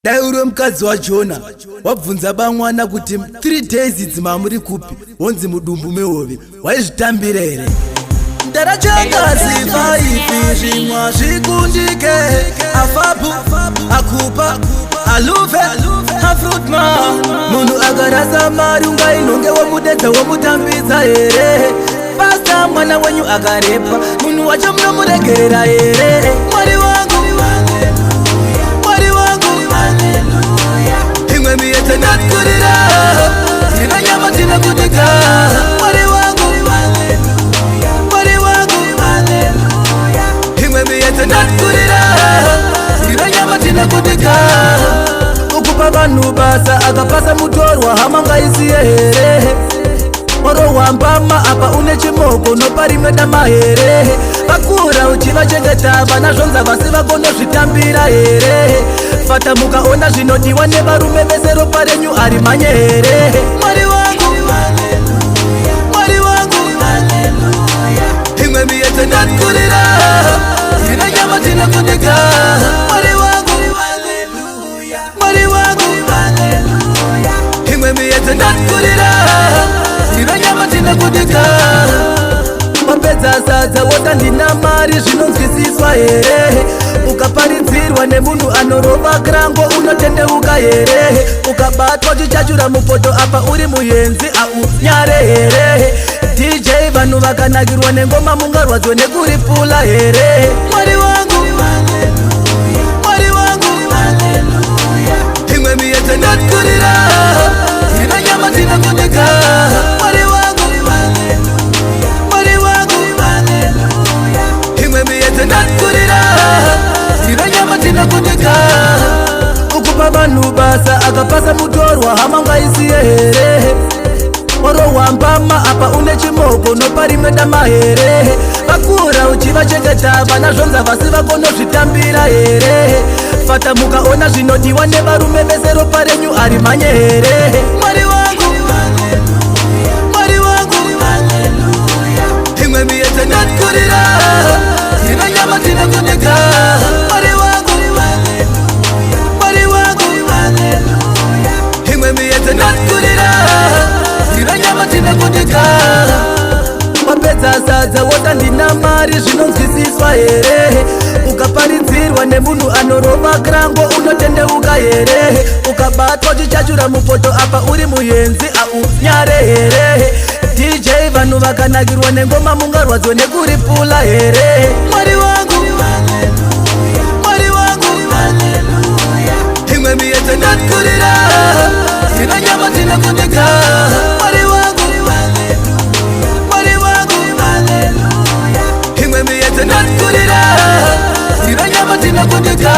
Dauro mukadzi waJona wabvunza bamwana kuti 3 days idzima muri kupi wonzi mudumbu mehove waizvitambira here ndarachakaziva ipi zvimwa zvikundike afabu akupa aluve Fruitman munhu akarasa mari ungainonge womudedza womutambidza here pasta mwana wenyu akarepa munhu wacho munomuregerera here mwari wangu Imwe miyedzo ndatkurira ina nyama tinokudika mwari wangu Imwe miyedzo ndatkurira ina nyama tinokudika ukupa vanhu basa akapasa mutorwa hama ngaisiye here orowambama apa une chimoko nopa rimwe dama here vakura uchivachengeta vana zvonza vasi vakonozvitambira here fata mukaona zvinodiwa nevarume vese ropa renyu ari manye here mwari wangu imwe miyedzo ndatkurira ina nyama tinokudika mwari wangu imwe miyedzo ndatkurira ina nyama tinokudika wapedza sadza wotandina mari zvinonzwisiswa here ukaparidzirwa nemunhu anorova krango unotendeuka here ukabatwa chichachura mupoto apa uri muyenzi aunyare here DJ vanhu vakanakirwa nengoma mungarwadzwa nekuripula here mwari wangu imwe miyedzo ndatkurira ina nyama tinokudika mwari wangu imwe miyedzo ndatkurira ina nyama tinokudika ukupa vanhu basa akapasa mutorwa hama ngaisiye here orowambama apa une chimoko nopa rimwe dama here vakura uchivachengeta vana zvonza vasi vakonozvitambira here fata mukaona zvinodiwa nevarume vese ropa renyu ari manye here mwari wangu imwe miyedzo ndatkurira ina nyama tinokudika mwari wangu imwe miyedzo ndatkurira ina nyama tinokudika wapedza sadza wotandina mari zvinonzwisiswa here ukaparidzirwa nemunhu anorova krango unotendeuka here ukabatwa chichachura mupoto apa uri muyenzi aunyare here DJ vanhu vakanakirwa nengoma mungarwadzwa nekuripula here mwari wangu imwe miyedzo ndatkurira ina nyama tinokudika mwari wangu imwe miyedzo ndatkurira ina nyama tinokudika